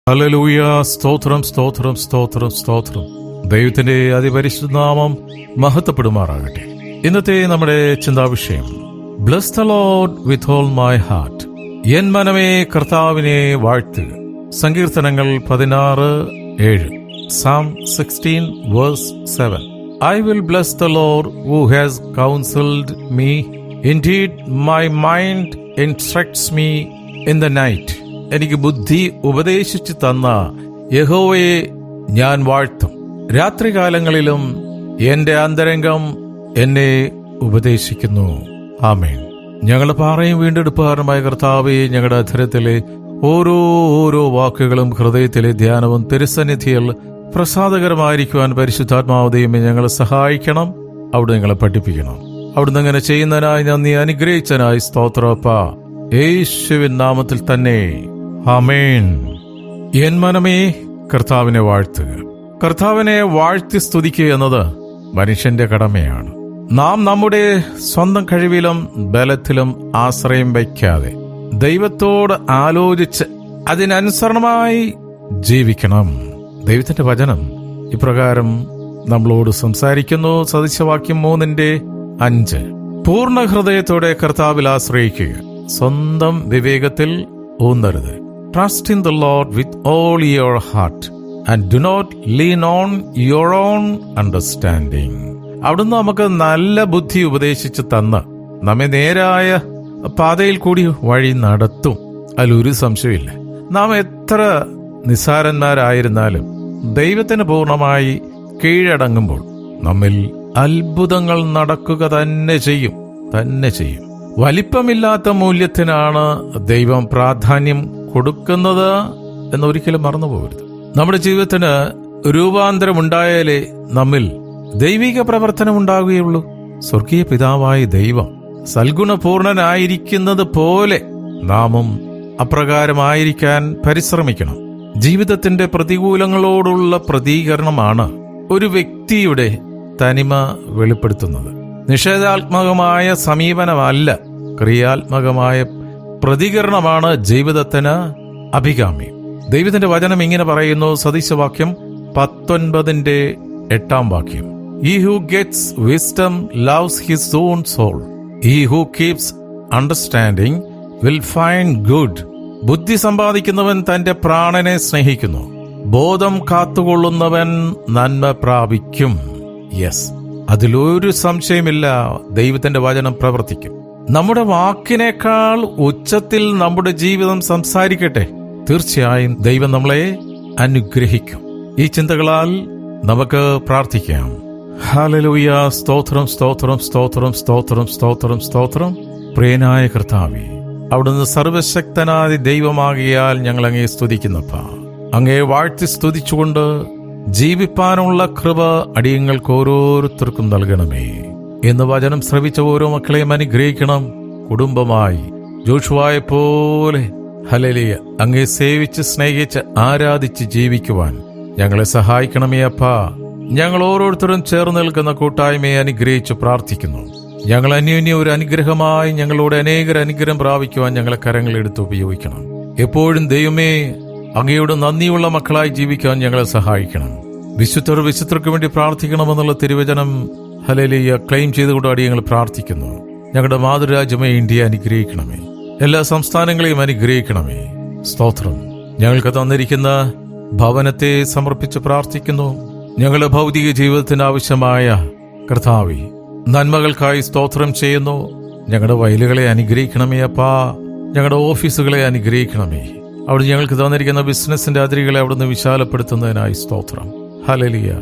Hallelujah. സ്തോത്രം, സ്തോത്രം, സ്തോത്രം, സ്തോത്രം. ദൈവത്തിന്റെ അതിപരിശുദ്ധ നാമം മഹത്വപ്പെടുമാറാകട്ടെ. ഇന്നത്തെ നമ്മുടെ ചിന്താവിഷയം, bless the Lord with all my heart. N മനമേ കർത്താവിനെ വാഴ്ത്തുക. സങ്കീർത്തനങ്ങൾ 16:7. Psalm 16:7. I will bless the Lord who has counseled me. Indeed, my mind instructs me in the night. എനിക്ക് ബുദ്ധി ഉപദേശിച്ചു തന്ന യഹോവയെ ഞാൻ വാഴ്ത്തും. രാത്രികാലങ്ങളിലും എന്റെ അന്തരംഗം എന്നെ ഉപദേശിക്കുന്നു. ആമേൻ. ഞങ്ങളുടെ പാറയും വീണ്ടെടുപ്പുകാരനുമായ കർത്താവേ, ഞങ്ങളുടെ അധരത്തിലെ ഓരോ വാക്കുകളും ഹൃദയത്തിലെ ധ്യാനവും തിരുസന്നിധിയിൽ പ്രസാദകരമായിരിക്കുവാൻ പരിശുദ്ധാത്മാവ് ദൈവമേ ഞങ്ങളെ സഹായിക്കണം. അവിടെ ഞങ്ങളെ പഠിപ്പിക്കണം. അവിടുന്ന് അങ്ങനെ ചെയ്യുന്നതിനായി നന്ദി, അനുഗ്രഹിച്ചതിനായി സ്തോത്രപ്പ. യേശുവിൻ നാമത്തിൽ തന്നെ ആമേൻ. എൻ മനമേ കർത്താവിനെ വാഴ്ത്തുക. കർത്താവിനെ വാഴ്ത്തി സ്തുതിക്കുക എന്നത് മനുഷ്യന്റെ കടമയാണ്. നാം നമ്മുടെ സ്വന്തം കഴിവിലും ബലത്തിലും ആശ്രയം വയ്ക്കാതെ ദൈവത്തോട് ആലോചിച്ച് അതിനനുസരണമായി ജീവിക്കണം. ദൈവത്തിന്റെ വചനം ഇപ്രകാരം നമ്മളോട് സംസാരിക്കുന്നു. സദൃശവാക്യം 3:5. പൂർണ്ണ ഹൃദയത്തോടെ കർത്താവിൽ ആശ്രയിക്കുക, സ്വന്തം വിവേകത്തിൽ ഊന്നരുത്. Trust in the Lord with all your heart and do not lean on your own understanding. അവിടുന്ന് നമുക്ക് നല്ല ബുദ്ധി ഉപദേശിച്ചു തന്ന് നമ്മെ നേരായ പാതയിൽ കൂടി വഴി നടത്തും. അതിലൊരു സംശയമില്ല. നാം എത്ര നിസ്സാരന്മാരായിരുന്നാലും ദൈവത്തിന് പൂർണ്ണമായി കീഴടങ്ങുമ്പോൾ നമ്മിൽ അത്ഭുതങ്ങൾ നടക്കുക തന്നെ ചെയ്യും. വലിപ്പമില്ലാത്ത മൂല്യത്തിനാണ് ദൈവം പ്രാധാന്യം കൊടുക്കുന്നത് എന്നൊരിക്കലും മറന്നുപോകരുത്. നമ്മുടെ ജീവിതത്തിന് രൂപാന്തരമുണ്ടായാലേ നമ്മിൽ ദൈവിക പ്രവർത്തനം ഉണ്ടാകുകയുള്ളൂ. സ്വർഗീയ പിതാവായ ദൈവം സൽഗുണപൂർണനായിരിക്കുന്നത് പോലെ നാമും അപ്രകാരമായിരിക്കാൻ പരിശ്രമിക്കണം. ജീവിതത്തിന്റെ പ്രതികൂലങ്ങളോടുള്ള പ്രതികരണമാണ് ഒരു വ്യക്തിയുടെ തനിമ വെളിപ്പെടുത്തുന്നത്. നിഷേധാത്മകമായ സമീപനമല്ല, ക്രിയാത്മകമായ പ്രതികരണമാണ് ജീവിതത്തിന് അഭികാമ്യം. ദൈവത്തിന്റെ വചനം ഇങ്ങനെ പറയുന്നു. സദൃശവാക്യം 19:8. He who gets wisdom loves his own soul. He who keeps understanding will find good. ബുദ്ധി സമ്പാദിക്കുന്നവൻ തന്റെ പ്രാണനെ സ്നേഹിക്കുന്നു. ബോധം കാത്തുകൊള്ളുന്നവൻ നന്മ പ്രാപിക്കും. യെസ്, അതിലൊരു സംശയമില്ല. ദൈവത്തിന്റെ വചനം പ്രവർത്തിക്കും. നമ്മുടെ വാക്കിനേക്കാൾ ഉച്ചത്തിൽ നമ്മുടെ ജീവിതം സംസാരിക്കട്ടെ. തീർച്ചയായും ദൈവം നമ്മളെ അനുഗ്രഹിക്കും. ഈ ചിന്തകളാൽ നമുക്ക് പ്രാർത്ഥിക്കാം. ഹല്ലേലൂയ. സ്തോത്രം, സ്തോത്രം, സ്തോത്രം, സ്തോത്രം, സ്തോത്രം, സ്തോത്രം. പ്രിയനായ കർത്താവേ, അവിടുന്ന് സർവശക്തനായ ദൈവമാകിയാൽ ഞങ്ങൾ അങ്ങേ സ്തുതിക്കുന്നപ്പ. അങ്ങേ വാഴ്ത്തി സ്തുതിച്ചുകൊണ്ട് ജീവിപ്പാനുള്ള കൃപ അടിയങ്ങൾക്ക് ഓരോരുത്തർക്കും നൽകണമേ. എന്ന് വചനം ശ്രവിച്ച ഓരോ മക്കളെയും അനുഗ്രഹിക്കണം. കുടുംബമായി ജോഷുവായെ പോലെ ഹല്ലേലൂയ അങ്ങേ സേവിച്ച് സ്നേഹിച്ച് ആരാധിച്ച് ജീവിക്കുവാൻ ഞങ്ങളെ സഹായിക്കണമേ അപ്പാ. ഞങ്ങൾ ഓരോരുത്തരും ചേർന്ന് നിൽക്കുന്ന കൂട്ടായ്മയെ അനുഗ്രഹിച്ച് പ്രാർത്ഥിക്കുന്നു. ഞങ്ങൾ അന്യോന്യം ഒരു അനുഗ്രഹമായി ഞങ്ങളോട് അനേകർ അനുഗ്രഹം പ്രാപിക്കുവാൻ ഞങ്ങളെ കരങ്ങളെടുത്ത് ഉപയോഗിക്കണം. എപ്പോഴും ദൈവമേ അങ്ങയോട് നന്ദിയുള്ള മക്കളായി ജീവിക്കാൻ ഞങ്ങളെ സഹായിക്കണം. വിശുദ്ധർക്ക് വേണ്ടി പ്രാർത്ഥിക്കണമെന്നുള്ള തിരുവചനം ഹല്ലേലൂയ ക്ലെയിം ചെയ്തുകൊണ്ട് അടിയങ്ങൾ പ്രാർത്ഥിക്കുന്നു. ഞങ്ങളുടെ മാതൃരാജ്യമേ ഇന്ത്യ അനുഗ്രഹിക്കണമേ. എല്ലാ സംസ്ഥാനങ്ങളെയും അനുഗ്രഹിക്കണമേ. സ്തോത്രം. ഞങ്ങൾക്ക് തന്നിരിക്കുന്ന ഭവനത്തെ സമർപ്പിച്ച് പ്രാർത്ഥിക്കുന്നു. ഞങ്ങളുടെ ഭൗതിക ജീവിതത്തിന് ആവശ്യമായ കർത്താവേ നന്മകൾക്കായി സ്തോത്രം ചെയ്യുന്നു. ഞങ്ങളുടെ വയലുകളെ അനുഗ്രഹിക്കണമേ അപ്പാ. ഞങ്ങളുടെ ഓഫീസുകളെ അനുഗ്രഹിക്കണമേ. അവിടെ ഞങ്ങൾക്ക് തന്നിരിക്കുന്ന ബിസിനസിന്റെ അതിരുകളെ അവിടുന്ന് വിശാലപ്പെടുത്തുന്നതിനായി സ്തോത്രം. ഹല്ലേലൂയ.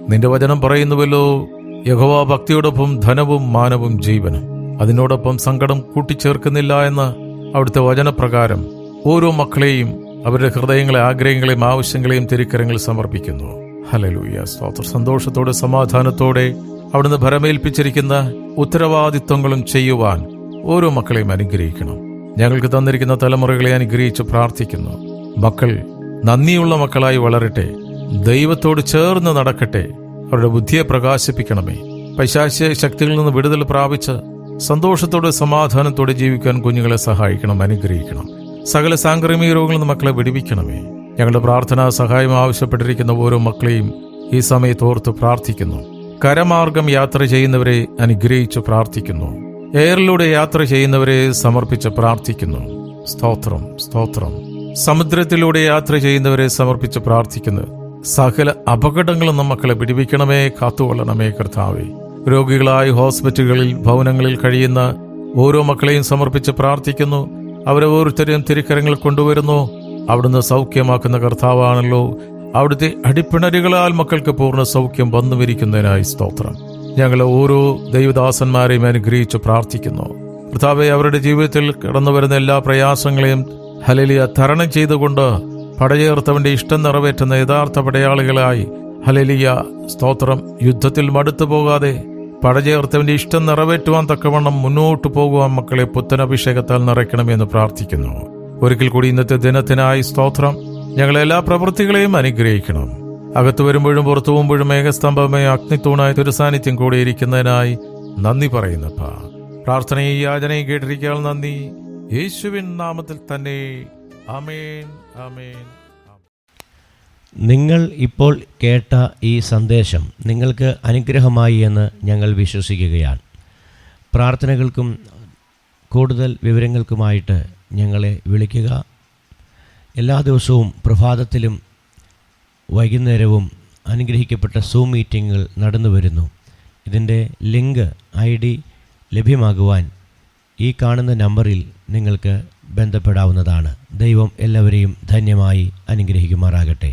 നിന്റെ വചനം പറയുന്നുവല്ലോ, യഹോവ ഭക്തിയോടൊപ്പം ധനവും മാനവും ജീവനും, അതിനോടൊപ്പം സങ്കടം കൂട്ടിച്ചേർക്കുന്നില്ല എന്ന് അവിടുത്തെ വചനപ്രകാരം ഓരോ മക്കളെയും അവരുടെ ഹൃദയങ്ങളെ, ആഗ്രഹങ്ങളെയും ആവശ്യങ്ങളെയും തിരുക്കരങ്ങൾ സമർപ്പിക്കുന്നു. ഹല്ലേലൂയ. സ്തോത്രം. സന്തോഷത്തോടെ സമാധാനത്തോടെ അവിടുന്ന് ഭരമേൽപ്പിച്ചിരിക്കുന്ന ഉത്തരവാദിത്വങ്ങളും ചെയ്യുവാൻ ഓരോ മക്കളെയും അനുഗ്രഹിക്കണം. ഞങ്ങൾക്ക് തന്നിരിക്കുന്ന തലമുറകളെ അനുഗ്രഹിച്ച് പ്രാർത്ഥിക്കുന്നു. മക്കൾ നന്ദിയുള്ള മക്കളായി വളരട്ടെ. ദൈവത്തോട് ചേർന്ന് നടക്കട്ടെ. അവരുടെ ബുദ്ധിയെ പ്രകാശിപ്പിക്കണമേ. പൈശാചിക ശക്തികളിൽ നിന്ന് വിടുതൽ പ്രാപിച്ച് സന്തോഷത്തോടെ സമാധാനത്തോടെ ജീവിക്കാൻ കുഞ്ഞുങ്ങളെ സഹായിക്കണം, അനുഗ്രഹിക്കണം. സകല സാംക്രമിക രോഗങ്ങളിൽ നിന്ന് മക്കളെ വിടുവിക്കണമേ. ഞങ്ങളുടെ പ്രാർത്ഥനാ സഹായം ആവശ്യപ്പെട്ടിരിക്കുന്ന ഓരോ മക്കളെയും ഈ സമയത്ത് ഓർത്ത് പ്രാർത്ഥിക്കുന്നു. കരമാർഗം യാത്ര ചെയ്യുന്നവരെ അനുഗ്രഹിച്ച് പ്രാർത്ഥിക്കുന്നു. എയറിലൂടെ യാത്ര ചെയ്യുന്നവരെ സമർപ്പിച്ച് പ്രാർത്ഥിക്കുന്നു. സ്തോത്രം, സ്തോത്രം. സമുദ്രത്തിലൂടെ യാത്ര ചെയ്യുന്നവരെ സമർപ്പിച്ച് പ്രാർത്ഥിക്കുന്നു. സകല അപകടങ്ങളും മക്കളെ പിടിപ്പിക്കണമേ, കാത്തുകൊള്ളണമേ കർത്താവേ. രോഗികളായി ഹോസ്പിറ്റലുകളിൽ, ഭവനങ്ങളിൽ കഴിയുന്ന ഓരോ മക്കളെയും സമർപ്പിച്ച് പ്രാർത്ഥിക്കുന്നു. അവരെ ഓരോരുത്തരെയും തിരുക്കരങ്ങൾ കൊണ്ടുവരുന്നു. അവിടുന്ന് സൗഖ്യമാക്കുന്ന കർത്താവാണല്ലോ. അവിടുത്തെ അടിപ്പിണരുകളാൽ മക്കൾക്ക് പൂർണ്ണ സൗഖ്യം വന്നുവരിക്കുന്നതിനായി സ്തോത്രം. ഞങ്ങളെ ഓരോ ദൈവദാസന്മാരെയും അനുഗ്രഹിച്ച് പ്രാർത്ഥിക്കുന്നു. കർത്താവേ, അവരുടെ ജീവിതത്തിൽ കടന്നു വരുന്ന എല്ലാ പ്രയാസങ്ങളെയും ഹല്ലേലൂയ തരണം ചെയ്തുകൊണ്ട് പടചേർത്തവന്റെ ഇഷ്ടം നിറവേറ്റുന്ന യഥാർത്ഥ പടയാളികളായി ഹല്ലേലൂയ സ്തോത്രം, യുദ്ധത്തിൽ മടുത്തു പോകാതെ പടചേർത്തവന്റെ ഇഷ്ടം നിറവേറ്റുവാൻ തക്കവണ്ണം മുന്നോട്ട് പോകുവാൻ മക്കളെ പുത്തനഭിഷേകത്താൽ നിറയ്ക്കണമെന്ന് പ്രാർത്ഥിക്കുന്നു. ഒരിക്കൽ കൂടി ഇന്നത്തെ ദിനത്തിനായി സ്തോത്രം. ഞങ്ങളെല്ലാ പ്രവൃത്തികളെയും അനുഗ്രഹിക്കണം. അകത്തു വരുമ്പോഴും പുറത്തു പോകുമ്പോഴും മേഘസ്തംഭമേ അഗ്നിത്തൂണായ ഒരു സാന്നിധ്യം കൂടെ ഇരിക്കുന്നതിനായി നന്ദി പറയുന്നപ്പ. പ്രാർത്ഥനയും യാചനയും കേട്ടിരിക്കാൻ നന്ദി. യേശുവിൻ നാമത്തിൽ തന്നെ. ആമേൻ, ആമേൻ. നിങ്ങൾ ഇപ്പോൾ കേട്ട ഈ സന്ദേശം നിങ്ങൾക്ക് അനുഗ്രഹമായി എന്ന് ഞങ്ങൾ വിശ്വസിക്കുകയാണ്. പ്രാർത്ഥനകൾക്കും കൂടുതൽ വിവരങ്ങൾക്കുമായിട്ട് ഞങ്ങളെ വിളിക്കുക. എല്ലാ ദിവസവും പ്രഭാതത്തിലും വൈകുന്നേരവും അനുഗ്രഹിക്കപ്പെട്ട സൂം മീറ്റിങ്ങുകൾ നടന്നു വരുന്നു. ഇതിൻ്റെ ലിങ്ക് ID ലഭ്യമാകുവാൻ ഈ കാണുന്ന നമ്പറിൽ നിങ്ങൾക്ക് ബന്ധപ്പെടാവുന്നതാണ്. ദൈവം എല്ലാവരെയും ധന്യമായി അനുഗ്രഹിക്കുമാറാകട്ടെ.